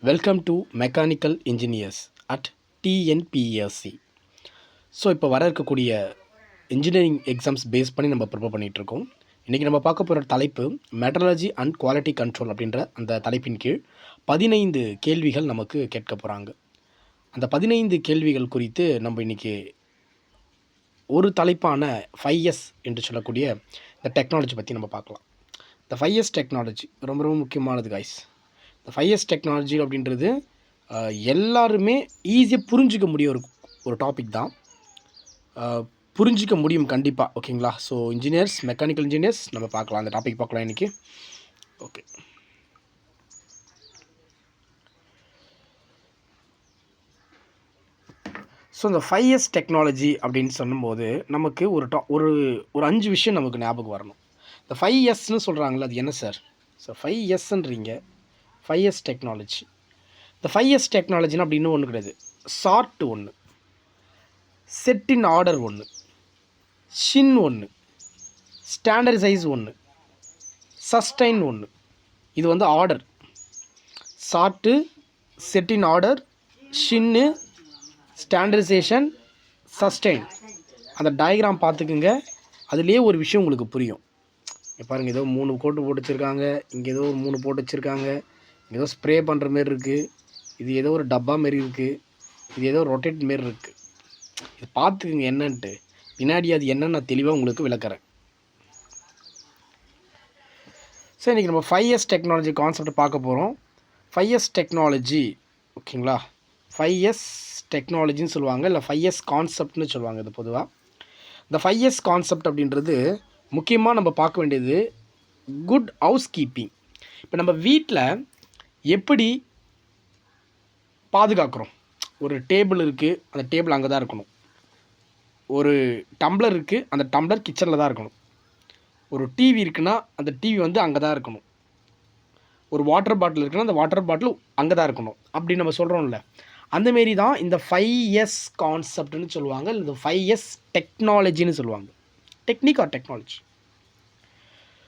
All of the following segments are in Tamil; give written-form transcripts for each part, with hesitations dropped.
Welcome to mechanical engineers at TNPSC. So இப்போ வர இருக்கக்கூடிய இன்ஜினியரிங் எக்ஸாம்ஸ் பேஸ் பண்ணி நம்ம ப்ரிப்பேர் பண்ணிகிட்ருக்கோம். இன்றைக்கி நம்ம பார்க்க போகிற தலைப்பு மெட்ரலஜி அண்ட் குவாலிட்டி கண்ட்ரோல் அப்படின்ற அந்த தலைப்பின் கீழ் 15 கேள்விகள் நமக்கு கேட்க போகிறாங்க. அந்த 15 கேள்விகள் குறித்து நம்ம இன்றைக்கி ஒரு தலைப்பான 5S என்று சொல்லக்கூடிய இந்த டெக்னாலஜி பற்றி நம்ம பார்க்கலாம். இந்த 5S டெக்னாலஜி ரொம்ப ரொம்ப முக்கியமானது கைஸ். இந்த 5S டெக்னாலஜி அப்படின்றது எல்லாருமே ஈஸியாக புரிஞ்சிக்க முடிய ஒரு டாபிக் தான். புரிஞ்சிக்க முடியும் கண்டிப்பாக. ஓகேங்களா? ஸோ இன்ஜினியர்ஸ், மெக்கானிக்கல் இன்ஜினியர்ஸ் நம்ம பார்க்கலாம், அந்த டாபிக் பார்க்கலாம் இன்றைக்கி. ஓகே, ஸோ இந்த 5S டெக்னாலஜி அப்படின்னு சொல்லும்போது நமக்கு ஒரு 5 விஷயம் நமக்கு ஞாபகம் வரணும். இந்த 5Sன்னு சொல்கிறாங்களே, அது என்ன சார்? So 5Sன்றீங்க, 5S technology. இந்த 5S டெக்னாலஜினா அப்படின்னு ஒன்று கிடையாது. சார்ட் ஒன்று, செட் இன் ஆர்டர் ஒன்று, ஷின் ஒன்று, ஸ்டாண்டர்டைஸ் ஒன்று, சஸ்டைன் ஒன்று. இது வந்து order. Sort, set in order, shine, standardization, sustain. அந்த டயக்ராம் பார்த்துக்குங்க, அதுலேயே ஒரு விஷயம் உங்களுக்கு புரியும். பாருங்கள், ஏதோ 3 கோட்டு போட்டு வச்சுருக்காங்க, இங்கே ஏதோ 3 போட்டு வச்சுருக்காங்க, ஏதோ ஸ்ப்ரே பண்ணுற மாரி இருக்குது, இது ஏதோ ஒரு டப்பா மாரி இருக்குது, இது ஏதோ ரொட்டேட் மாரி இருக்குது. இது பார்த்துக்குங்க என்னன்ட்டு, பின்னாடி அது என்னன்னு நான் தெளிவாக உங்களுக்கு விளக்குறேன். சரி, இன்றைக்கி நம்ம 5S டெக்னாலஜி கான்செப்ட் பார்க்க போகிறோம். 5S டெக்னாலஜி, ஓகேங்களா? 5S டெக்னாலஜின்னு சொல்லுவாங்க, இல்லை 5S கான்செப்ட்னு சொல்லுவாங்க. இது பொதுவாக இந்த 5S கான்செப்ட் அப்படின்றது முக்கியமாக நம்ம பார்க்க வேண்டியது குட் ஹவுஸ் கீப்பிங். இப்போ நம்ம வீட்டில் எப்படி பாதுகாக்கிறோம்? ஒரு டேபிள் இருக்குது, அந்த டேபிள் அங்கே தான் இருக்கணும். ஒரு டம்ளர் இருக்குது, அந்த டம்ளர் கிச்சனில் தான் இருக்கணும். ஒரு டிவி இருக்குன்னா அந்த டிவி வந்து அங்கே தான் இருக்கணும். ஒரு வாட்டர் பாட்டில் இருக்குன்னா அந்த வாட்டர் பாட்டில் அங்கே தான் இருக்கணும். அப்படி நம்ம சொல்கிறோம்ல, அந்தமாரி தான் இந்த 5S கான்செப்ட்னு சொல்லுவாங்க, இந்த 5S டெக்னாலஜின்னு சொல்லுவாங்க. Technique or technology.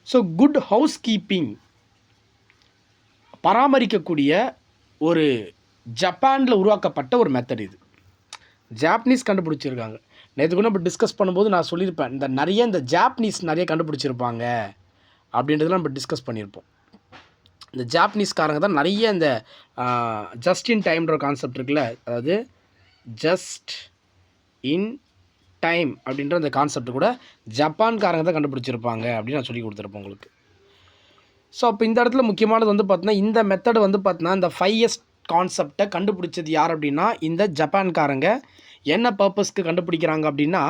So good housekeeping பராமரிக்கக்கூடிய ஒரு ஜப்பானில் உருவாக்கப்பட்ட ஒரு மெத்தட். இது ஜாப்பனீஸ் கண்டுபிடிச்சிருக்காங்க. நேற்று கூட நம்ம டிஸ்கஸ் பண்ணும்போது நான் சொல்லியிருப்பேன், இந்த ஜாப்பனீஸ் நிறைய கண்டுபிடிச்சிருப்பாங்க அப்படின்றதெல்லாம் நம்ம டிஸ்கஸ் பண்ணியிருப்போம். இந்த ஜாப்பனீஸ்காரங்க தான் நிறைய இந்த ஜஸ்ட் இன் டைம்ன்ற கான்செப்ட் இருக்குல்ல, அதாவது ஜஸ்ட் இன் டைம் அப்படின்ற அந்த கான்செப்ட் கூட ஜப்பான்காரங்க தான் கண்டுபிடிச்சிருப்பாங்க அப்படின்னு நான் சொல்லி கொடுத்துருப்பேன் உங்களுக்கு. ஸோ அப்போ இந்த இடத்துல முக்கியமானது வந்து பார்த்தீங்கன்னா, இந்த மெத்தட் வந்து பார்த்தீங்கன்னா, இந்த 5S கான்செப்டை கண்டுபிடிச்சது யார் அப்படின்னா, இந்த ஜப்பான்காரங்க. என்ன பர்பஸ்க்கு கண்டுபிடிக்கிறாங்க அப்படின்னா,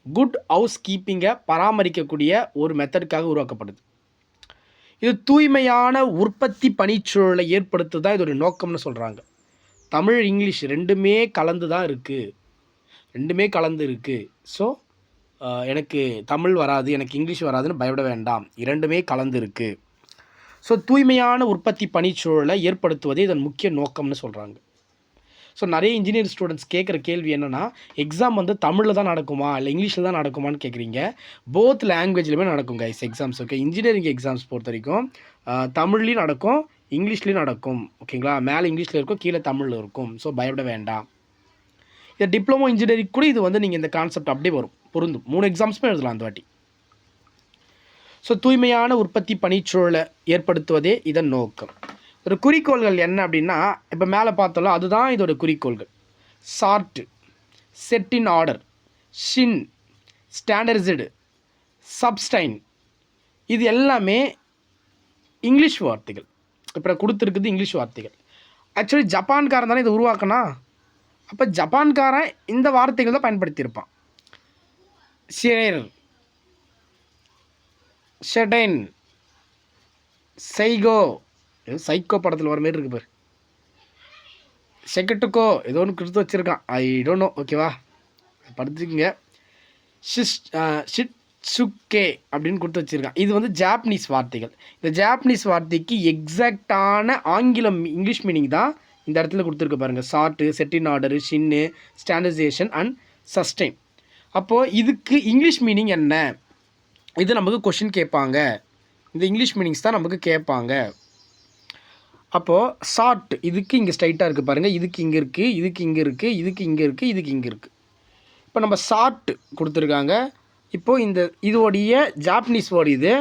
குட் ஹவுஸ் கீப்பிங்கை பராமரிக்கக்கூடிய ஒரு மெத்தடுக்காக உருவாக்கப்படுது. இது தூய்மையான உற்பத்தி பணிச்சூழலை ஏற்படுத்துதான் இதோட நோக்கம்னு சொல்கிறாங்க. தமிழ், இங்கிலீஷ் ரெண்டுமே கலந்து தான் இருக்குது, ரெண்டுமே கலந்து இருக்குது. ஸோ எனக்கு தமிழ் வராது, எனக்கு இங்கிலீஷ் வராதுன்னு பயப்பட வேண்டாம், இரண்டுமே கலந்து இருக்குது. ஸோ தூய்மையான உற்பத்தி பணிச்சூழலை ஏற்படுத்துவதே இதன் முக்கிய நோக்கம்னு சொல்கிறாங்க. ஸோ நிறைய இன்ஜினியரிங் ஸ்டூடெண்ட்ஸ் கேட்குற கேள்வி என்னென்னா, எக்ஸாம் வந்து தமிழில் தான் நடக்குமா இல்லை இங்கிலீஷில் தான் நடக்குமான்னு கேட்குறீங்க. போத் லாங்குவேஜ்லையுமே நடக்கும் guys exams. Okay, engineering exams பொறுத்த வரைக்கும் தமிழ்லேயும் நடக்கும், இங்கிலீஷ்லேயும் நடக்கும். ஓகேங்களா? மேலே இங்கிலீஷில் இருக்கும், கீழே தமிழில் இருக்கும். ஸோ பயப்பட வேண்டாம். இந்த டிப்ளமோ இன்ஜினியரிங் கூட இது வந்து நீங்கள் இந்த கான்செப்ட் அப்படியே வரும், பொருந்தும். 3 எக்ஸாம்ஸுமே எழுதலாம் அந்த வாட்டி. ஸோ தூய்மையான உற்பத்தி பணிச்சூழலை ஏற்படுத்துவதே இதன் நோக்கம். ஒரு குறிக்கோள்கள் என்ன அப்படின்னா, இப்போ மேலே பார்த்தோம்ல, அதுதான் இதோட குறிக்கோள்கள். Sort, set in order, shine, standardised, sustain. இது எல்லாமே இங்கிலீஷ் வார்த்தைகள். இப்போ கொடுத்துருக்குது இங்கிலீஷ் வார்த்தைகள். ஆக்சுவலி ஜப்பான்காரன் தானே இதை உருவாக்கினா, அப்போ ஜப்பான்காரன் இந்த வார்த்தைகள் தான் பயன்படுத்தியிருப்பான். ஷேர், ஷெடைன், சைகோ, சைக்கோ படத்தில் வர மாரி இருக்கு பாரு, செகட்டுக்கோ ஏதோ ஒன்று கொடுத்து வச்சுருக்கான், ஐ டோன்ட் நோ. ஓகேவா, படுத்துக்குங்க. ஷிட்சுகே அப்படின்னு கொடுத்து வச்சுருக்கான். இது வந்து ஜாப்பனீஸ் வார்த்தைகள். இந்த ஜாப்பனீஸ் வார்த்தைக்கு எக்ஸாக்டான ஆங்கிலம் இங்கிலீஷ் மீனிங் தான் இந்த இடத்துல கொடுத்துருக்க பாருங்கள். Sort, set in order, shine, standardization and sustain. அப்போது இதுக்கு இங்கிலீஷ் மீனிங் என்ன? இது நமக்கு கொஷின் கேட்பாங்க. இந்த இங்கிலீஷ் மீனிங்ஸ் தான் நமக்கு கேட்பாங்க. அப்போது சார்ட் இதுக்கு இங்கே ஸ்ட்ரைட்டாக இருக்குது பாருங்கள், இதுக்கு இங்கே இருக்குது, இதுக்கு இங்கே இருக்குது, இதுக்கு இங்கே இருக்குது, இதுக்கு இங்கே இருக்குது. இப்போ நம்ம சார்ட் கொடுத்துருக்காங்க. இப்போது இதோடைய ஜாப்பனீஸ் வேர்டு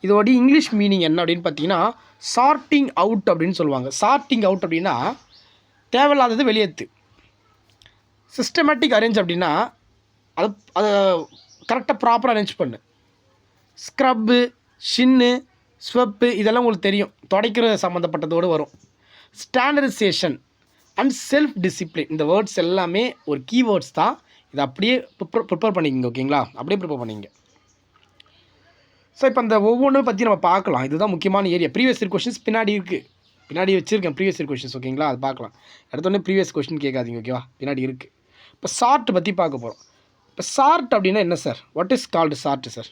இதோடைய இங்கிலீஷ் மீனிங் என்ன அப்படின்னு பார்த்தீங்கன்னா சார்ட்டிங் அவுட் அப்படின்னு சொல்லுவாங்க. சார்ட்டிங் அவுட் அப்படின்னா தேவையில்லாதது வெளியேற்று. சிஸ்டமேட்டிக் அரேஞ்ச் அப்படின்னா அதை கரெக்டாக ப்ராப்பராக அரேஞ்ச் பண்ணு. ஸ்க்ரப்பு, ஷின்னு, ஸ்வெப்பு இதெல்லாம் உங்களுக்கு தெரியும், துடைக்கிற சம்மந்தப்பட்டதோடு வரும். ஸ்டாண்டர்டைசேஷன் அண்ட் செல்ஃப் டிசிப்ளின், இந்த வேர்ட்ஸ் எல்லாமே ஒரு கீவேர்ட்ஸ் தான். இதை அப்படியே ப்ரிப்பேர் பண்ணிக்கோங்க, ஓகேங்களா? அப்படியே ப்ரிப்பேர் பண்ணிங்க. ஸோ இப்போ அந்த ஒவ்வொன்றும் பற்றி நம்ம பார்க்கலாம். இதுதான் முக்கியமான ஏரியா. ப்ரீவியஸ் இயர் கொஷின்ஸ் பின்னாடி இருக்குது, பின்னாடி வச்சுருக்கேன் ப்ரீவியஸ் இயர் கொஷின்ஸ், ஓகேங்களா? அது பார்க்கலாம். எடுத்தோடனே ப்ரீவியஸ் கொஷின் கேட்காதீங்க, ஓகேவா? பின்னாடி இருக்குது. இப்போ சார்ட் பற்றி பார்க்க போகிறோம். இப்போ சார்ட் அப்படின்னா என்ன sir? What is called chart sir?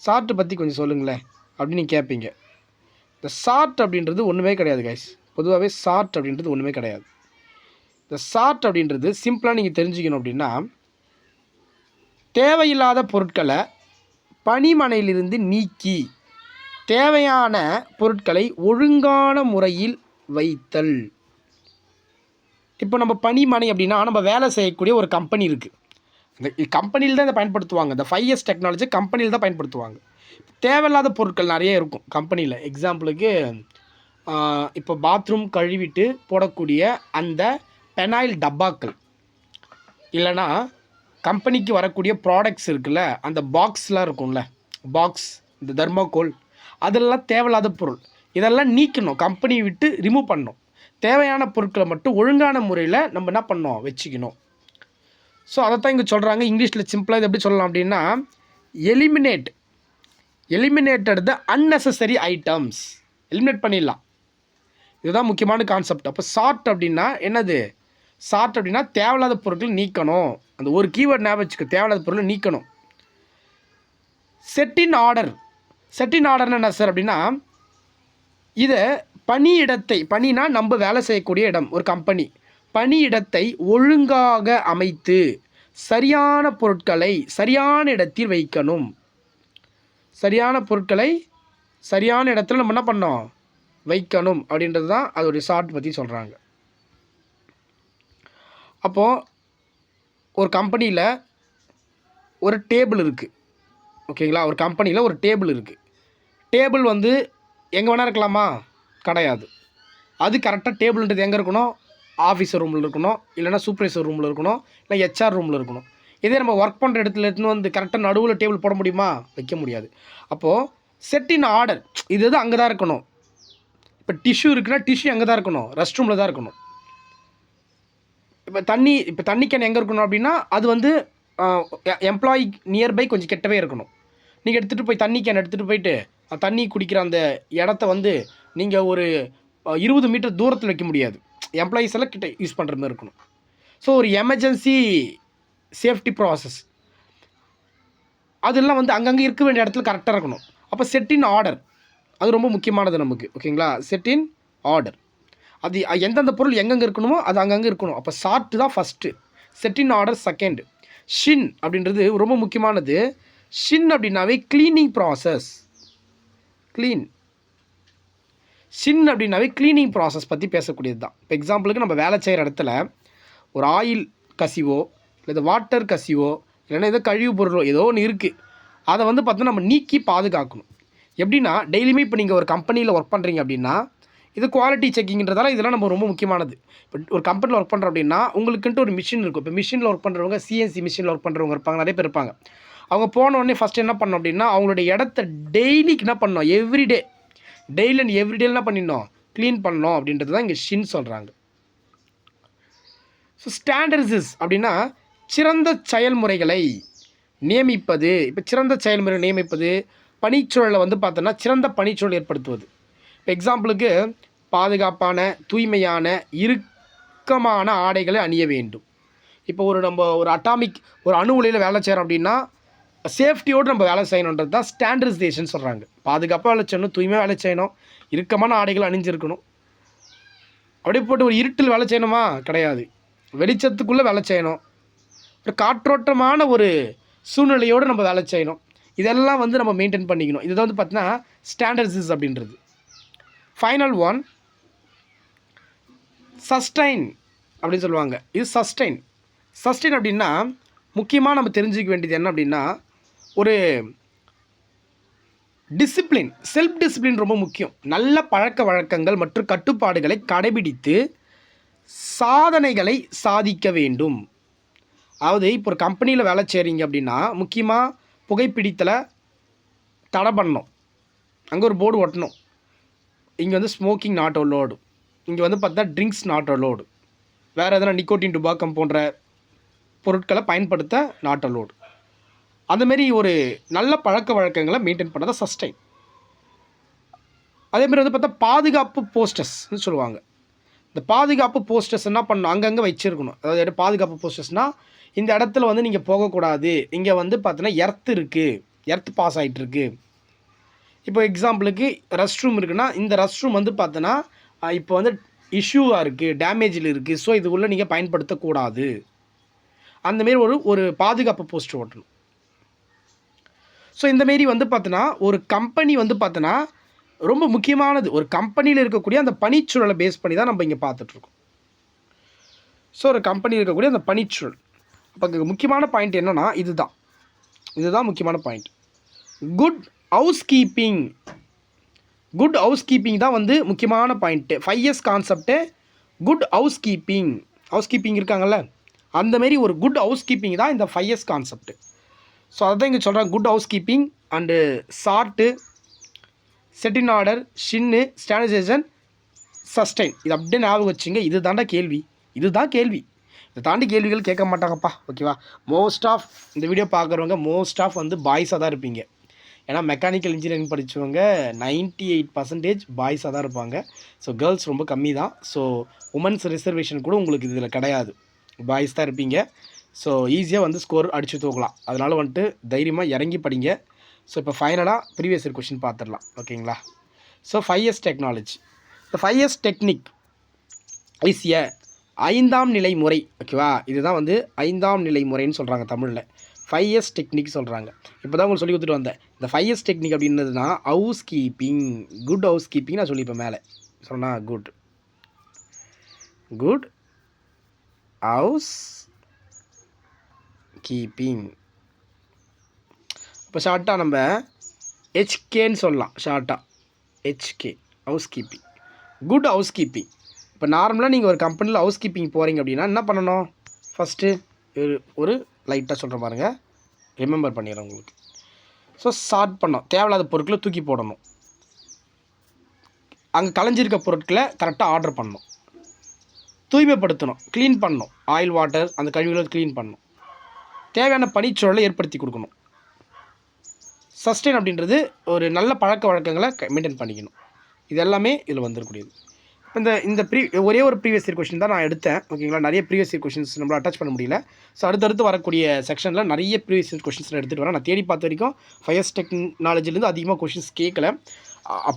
Chart பற்றி கொஞ்சம் சொல்லுங்களேன் அப்படின்னு நீங்கள் கேட்பீங்க. இந்த சார்ட் அப்படின்றது ஒன்றுமே கிடையாது கைஸ். பொதுவாகவே சார்ட் அப்படின்றது ஒன்றுமே கிடையாது. இந்த சார்ட் அப்படின்றது சிம்பிளாக நீங்கள் தெரிஞ்சுக்கணும் அப்படின்னா, தேவையில்லாத பொருட்களை பணிமனையிலிருந்து நீக்கி தேவையான பொருட்களை ஒழுங்கான முறையில் வைத்தல். இப்போ நம்ம பணிமனை அப்படின்னா நம்ம வேலை செய்யக்கூடிய ஒரு கம்பெனி இருக்குது. இந்த கம்பெனியில் தான் இதை பயன்படுத்துவாங்க. இந்த 5S டெக்னாலஜி கம்பெனியில் தான் பயன்படுத்துவாங்க. தேவையில்லாத பொருட்கள் நிறைய இருக்கும் கம்பெனியில். எக்ஸாம்பிளுக்கு இப்போ பாத்ரூம் கழுவிட்டு போடக்கூடிய அந்த பெனாயில் டப்பாக்கள், இல்லைனா கம்பெனிக்கு வரக்கூடிய ப்ராடக்ட்ஸ் இருக்குல்ல, அந்த பாக்ஸ்லாம் இருக்கும்ல, பாக்ஸ், இந்த தர்மாக்கோல், அதெல்லாம் தேவையில்லாத பொருள். இதெல்லாம் நீக்கணும், கம்பெனியை விட்டு ரிமூவ் பண்ணணும். தேவையான பொருட்களை மட்டும் ஒழுங்கான முறையில் நம்ம என்ன பண்ணோம், வச்சுக்கணும். ஸோ அதை தான் இங்கே சொல்கிறாங்க. இங்கிலீஷில் சிம்பிளாக இது எப்படி சொல்லலாம் அப்படின்னா, எலிமினேட்டட் த அன்னெசரி ஐட்டம்ஸ். எலிமினேட் பண்ணிடலாம். இதுதான் முக்கியமான கான்செப்ட். அப்போ சார்ட் அப்படின்னா என்னது? சார்ட் அப்படின்னா தேவையில்லாத பொருட்கள் நீக்கணும். அந்த ஒரு கீவேர்ட் ஞாபகம் வச்சுக்க, தேவையில்லாத பொருட்கள் நீக்கணும். செட் இன் ஆர்டர்னு என்ன சார் அப்படின்னா, இதை பணினா நம்ம வேலை செய்யக்கூடிய இடம், ஒரு கம்பெனி. பணியிடத்தை ஒழுங்காக அமைத்து சரியான பொருட்களை சரியான இடத்தில் வைக்கணும். சரியான பொருட்களை சரியான இடத்துல நம்ம என்ன பண்ணோம், வைக்கணும் அப்படின்றது தான் அதோடைய சார்ட் பற்றி சொல்கிறாங்க. அப்போது ஒரு கம்பெனியில் ஒரு டேபிள் இருக்குது, ஓகேங்களா? ஒரு கம்பெனியில் ஒரு டேபிள் இருக்குது. டேபிள் வந்து எங்கே வேணால் இருக்கலாமா? கிடையாது. அது கரெக்டாக டேபிள்ன்றது எங்கே இருக்கணும்? ஆஃபீஸர் ரூமில் இருக்கணும், இல்லைனா சூப்பர்வைசர் ரூமில் இருக்கணும், இல்லை ஹெச்ஆர் ரூமில் இருக்கணும். இதே நம்ம ஒர்க் பண்ணுற இடத்துல எடுத்துன்னு வந்து கரெக்டாக நடுவில் டேபிள் போட முடியுமா? வைக்க முடியாது. அப்போது செட் இன் ஆர்டர், இது அங்கே தான் இருக்கணும். இப்போ டிஷ்யூ இருக்குன்னா டிஷ்யூ அங்கே தான் இருக்கணும், ரெஸ்ட் ரூமில் தான் இருக்கணும். இப்போ தண்ணி கேன் எங்கே இருக்கணும் அப்படின்னா, அது வந்து எம்ப்ளாயி நியர்பை கொஞ்சம் கெட்டவே இருக்கணும். நீங்கள் எடுத்துகிட்டு போய் தண்ணி கேன் எடுத்துகிட்டு போயிட்டு தண்ணி குடிக்கிற அந்த இடத்த வந்து நீங்கள் ஒரு 20 மீட்டர் தூரத்தில் வைக்க முடியாது. எம்ப்ளாயீஸ் எல்லாம் கிட்ட யூஸ் பண்ணுற மாதிரி இருக்கணும். ஸோ ஒரு எமர்ஜென்சி சேஃப்டி ப்ராசஸ் அதெல்லாம் வந்து அங்கங்கே இருக்க வேண்டிய இடத்துல கரெக்டாக இருக்கணும். அப்போ செட் இன் ஆர்டர் அது ரொம்ப முக்கியமானது நமக்கு, ஓகேங்களா? செட் இன் ஆர்டர், அது எந்தெந்த பொருள் எங்கெங்கே இருக்கணுமோ அது அங்கங்கே இருக்கணும். அப்போ சார்ட் தான் first, set in order second. Shine அப்படின்றது ரொம்ப முக்கியமானது. ஷின் அப்படின்னாவே க்ளீனிங் ப்ராசஸ். ஷின் அப்படின்னாவே க்ளீனிங் ப்ராசஸ் பற்றி பேசக்கூடியது தான். இப்போ எக்ஸாம்பிளுக்கு நம்ம வேலை செய்கிற இடத்துல ஒரு ஆயில் கசிவோ இல்லை வாட்டர் கசிவோ இல்லைன்னா ஏதோ கழிவு பொருளோ ஏதோ ஒன்று இருக்குது, அதை வந்து பார்த்தோன்னா நம்ம நீக்கி பாதுகாக்கணும். எப்படின்னா டெய்லியுமே இப்போ நீங்கள் ஒரு கம்பெனியில் ஒர்க் பண்ணுறீங்க அப்படின்னா இது குவாலிட்டி செக்கிங்கிறதால இதெல்லாம் நம்ம ரொம்ப முக்கியமானது. இப்போ ஒரு கம்பெனியில் ஒர்க் பண்ணுறோம் அப்படின்னா உங்களுக்குன்ட்டு ஒரு மிஷின் இருக்கும். இப்போ மிஷினில் ஒர்க் பண்ணுறவங்க சிஎன்சி மிஷினில் ஒர்க் பண்ணுறவங்க இருப்பாங்க, நிறைய பேர் இருப்பாங்க. அவங்க போன உடனே ஃபஸ்ட்டு என்ன பண்ணோம் அப்படின்னா அவங்களுடைய இடத்த டெய்லிக்கு என்ன பண்ணோம், டெய்லி அண்ட் எவ்ரிடே என்ன பண்ணிடணும், க்ளீன் பண்ணணும் அப்படின்றது தான் இங்கே ஷின் சொல்கிறாங்க. ஸோ ஸ்டாண்டர்ட்ஸ் அப்படின்னா சிறந்த செயல்முறைகளை நியமிப்பது. இப்போ சிறந்த செயல்முறை நியமிப்பது, பணிச்சூழலை வந்து பார்த்தோன்னா சிறந்த பணிச்சூழல் ஏற்படுத்துவது. இப்போ எக்ஸாம்பிளுக்கு பாதுகாப்பான தூய்மையான இறுக்கமான ஆடைகளை அணிய வேண்டும். இப்போ நம்ம ஒரு அணு உலையில் வேலை செய்கிறோம் அப்படின்னா சேஃப்டியோடு நம்ம வேலை செய்யணுன்றது தான் ஸ்டாண்டர்டைசேஷன் சொல்கிறாங்க. பாதுகாப்பாக வேலை செய்யணும், தூய்மையாக வேலை செய்யணும், இறுக்கமான ஆடைகள் அணிஞ்சிருக்கணும். அப்படியே போட்டு ஒரு இருட்டில் வேலை செய்யணுமா? கிடையாது. வெளிச்சத்துக்குள்ளே வேலை செய்யணும். ஒரு காற்றோட்டமான ஒரு சூழ்நிலையோடு நம்ம வேலை செய்யணும். இதெல்லாம் வந்து நம்ம மெயின்டைன் பண்ணிக்கணும். இதுதான் வந்து பார்த்தீங்கன்னா ஸ்டாண்டர்ட்ஸ் அப்படின்றது. ஃபைனல் ஒன் சஸ்டைன் அப்படின்னு சொல்லுவாங்க. இது சஸ்டைன் அப்படின்னா முக்கியமாக நம்ம தெரிஞ்சுக்க வேண்டியது என்ன அப்படின்னா, ஒரு டிசிப்ளின், செல்ஃப் டிசிப்ளின் ரொம்ப முக்கியம். நல்ல பழக்க வழக்கங்கள் மற்றும் கட்டுப்பாடுகளை கடைபிடித்து சாதனைகளை சாதிக்க வேண்டும். அதாவது இப்போ ஒரு கம்பெனியில் வேலை செய்கிறீங்க அப்படின்னா முக்கியமாக புகைப்பிடித்தலை தடை பண்ணணும். அங்கே ஒரு போர்டு ஒட்டணும், இங்கே வந்து ஸ்மோக்கிங் நாட் அலோடு, இங்கே வந்து பார்த்தா ட்ரிங்க்ஸ் நாட் அலோடு, வேறு எதனா நிக்கோட்டின் டுபாக்கம் போன்ற பொருட்களை பயன்படுத்த நாட் அலோடு. அந்தமாரி ஒரு நல்ல பழக்க வழக்கங்களை மெயின்டைன் பண்ணதான் சஸ்டைன். அதேமாதிரி வந்து பார்த்தா பாதுகாப்பு போஸ்டர்ஸ்னு சொல்லுவாங்க. இந்த பாதுகாப்பு போஸ்டர்ஸ் என்ன பண்ணணும், அங்கங்கே வச்சுருக்கணும். அதாவது பாதுகாப்பு போஸ்டர்ஸ்னால் இந்த இடத்துல வந்து நீங்கள் போகக்கூடாது, இங்கே வந்து பார்த்தீங்கன்னா எர்த் இருக்குது, எர்த் பாஸ் ஆகிட்டுருக்கு. இப்போ எக்ஸாம்பிளுக்கு ரெஸ்ட் ரூம் இருக்குன்னா இந்த ரெஸ்ட் ரூம் வந்து பார்த்தோன்னா இப்போ வந்து இஷ்யூவாக இருக்குது, டேமேஜில் இருக்குது, ஸோ இதுக்குள்ளே நீங்கள் பயன்படுத்தக்கூடாது. அந்தமாரி ஒரு பாதுகாப்பு போஸ்டர் ஓட்டணும். ஸோ இந்தமாரி வந்து பார்த்தோன்னா ஒரு கம்பெனி வந்து பார்த்தோன்னா ரொம்ப முக்கியமானது. ஒரு கம்பெனியில் இருக்கக்கூடிய அந்த பணிச்சூழலை பேஸ் பண்ணி தான் நம்ம இங்கே பார்த்துட்ருக்கோம். ஸோ ஒரு கம்பெனியில் இருக்கக்கூடிய அந்த பணிச்சூழல். அப்போ முக்கியமான பாயிண்ட் என்னென்னா இதுதான் முக்கியமான பாயிண்ட். குட் ஹவுஸ் கீப்பிங் தான் வந்து முக்கியமான point. 5S concept good house keeping இருக்காங்கல்ல, அந்தமாரி ஒரு குட் ஹவுஸ் கீப்பிங் தான் இந்த 5S கான்செப்ட்டு. ஸோ அதான் இங்கே சொல்கிறாங்க. Good housekeeping and sort, set in order, shine, standardization, sustain. இது அப்படியே ஞாபகம் வச்சுங்க. இதுதான் கேள்வி. இதை தாண்டி கேள்விகள் கேட்க மாட்டாங்கப்பா. ஓகேவா? மோஸ்ட் ஆஃப் இந்த வீடியோ பார்க்குறவங்க மோஸ்ட் ஆஃப் வந்து பாய்ஸாக தான் இருப்பீங்க. ஏன்னா மெக்கானிக்கல் இன்ஜினியரிங் படித்தவங்க 98% பாய்ஸாக தான் இருப்பாங்க. ஸோ கேர்ள்ஸ் ரொம்ப கம்மி தான். ஸோ உமன்ஸ் ரிசர்வேஷன் கூட உங்களுக்கு இதில் கிடையாது, பாய்ஸ் தான் இருப்பீங்க. ஸோ ஈஸியாக வந்து ஸ்கோர் அடித்து தூக்கலாம். அதனால் வந்துட்டு தைரியமாக இறங்கி படிங்க. ஸோ இப்போ ஃபைனலாக ப்ரீவியஸ் இயர் கொஷின் பார்த்துடலாம். ஓகேங்களா? ஸோ 5S டெக்னாலஜி, இந்த 5S டெக்னிக் இஸ் எ 5ஆம் நிலை முறை. ஓகேவா? இதுதான் வந்து 5ஆம் நிலை முறைன்னு சொல்கிறாங்க தமிழில். 5S டெக்னிக் சொல்கிறாங்க. இப்போ தான் உங்களுக்கு சொல்லி கொடுத்துட்டு வந்தேன். இந்த 5S டெக்னிக் அப்படின்னதுனா housekeeping, good housekeeping நான் சொல்லிப்பேன் மேலே சொன்னால். Good housekeeping. இப்போ ஷார்ட்டாக நம்ம HKன்னு சொல்லலாம். ஷார்ட்டாக HK, housekeeping, good housekeeping. இப்போ நார்மலாக நீங்கள் ஒரு கம்பெனியில் ஹவுஸ் கீப்பிங் போகிறீங்க அப்படின்னா என்ன பண்ணணும்? ஃபஸ்ட்டு ஒரு லைட்டாக சொல்கிற பாருங்கள், ரிமெம்பர் பண்ணிடுறேன் உங்களுக்கு. ஸோ சார்ட் பண்ணோம், தேவையில்லாத பொருட்களை தூக்கி போடணும், அங்கே கலைஞ்சிருக்க பொருட்களை கரெக்டாக ஆர்டர் பண்ணணும், தூய்மைப்படுத்தணும், க்ளீன் பண்ணணும், ஆயில் வாட்டர் அந்த கழிவுகளை க்ளீன் பண்ணணும், தேவையான பணிச்சூழலை ஏற்படுத்தி கொடுக்கணும். சஸ்டெயின் அப்படின்றது ஒரு நல்ல பழக்க வழக்கங்களை மெயின்டைன் பண்ணிக்கணும். இது எல்லாமே இதில் வந்துடக்கூடியது. இந்த ஒரே ஒரு ப்ரீவியஸ் இயர் கொஷின் தான் நான் எடுத்தேன். ஓகேங்களா? நிறைய ப்ரீவியஸ் இயர் கொஷின்ஸ் நம்மளால் அட்டாச் பண்ண முடியல. ஸோ அடுத்தடுத்து வரக்கூடிய செக்ஷனில் நிறைய ப்ரீவியஸ் இயர் கொஷின்ஸ் எடுத்துகிட்டு வரேன். நான் தேடி பார்த்த வரைக்கும் 5S டெக்னாலஜிலேருந்து அதிகமாக கொஷின்ஸ் கேட்கல.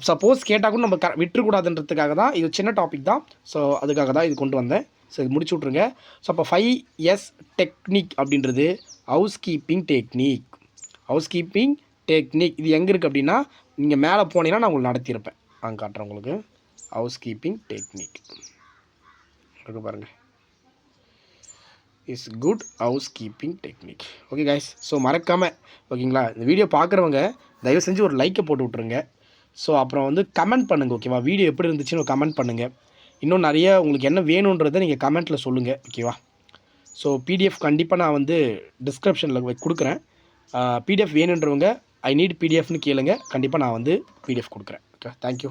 சப்போஸ் கேட்டால் கூட நம்ம விட்டுறக்கூடாதுன்றதுக்காக தான், இது சின்ன டாபிக் தான். ஸோ அதுக்காக தான் இது கொண்டு வந்தேன். ஸோ இது முடிச்சு விட்ருங்க. ஸோ அப்போ 5S டெக்னிக் அப்படின்றது ஹவுஸ் கீப்பிங் டெக்னிக். இது எங்கே இருக்குது அப்படின்னா, நீங்கள் மேலே போனீங்கன்னா நான் உங்களுக்கு நடத்தியிருப்பேன். அங்கே காட்டுறேன் உங்களுக்கு. ஹவுஸ் கீப்பிங் டெக்னிக் இருக்கு பாருங்கள், is good house keeping technique. Okay guys, so மறக்காமல் ஓகேங்களா, இந்த வீடியோ பார்க்குறவங்க தயவு செஞ்சு ஒரு லைக்கை போட்டு விட்ருங்க. ஸோ அப்புறம் வந்து கமெண்ட் பண்ணுங்கள். ஓகேவா? வீடியோ எப்படி இருந்துச்சுன்னு கமெண்ட் பண்ணுங்கள். இன்னும் நிறைய உங்களுக்கு என்ன வேணுன்றதை நீங்கள் கமெண்ட்டில் சொல்லுங்கள். ஓகேவா? ஸோ PDF கண்டிப்பாக நான் வந்து டிஸ்கிரிப்ஷனில் கொடுக்குறேன். PDF வேணுன்றவங்க ஐ நீட் PDFன்னு கேளுங்க, கண்டிப்பாக நான் வந்து PDF கொடுக்குறேன். Okay, thank you.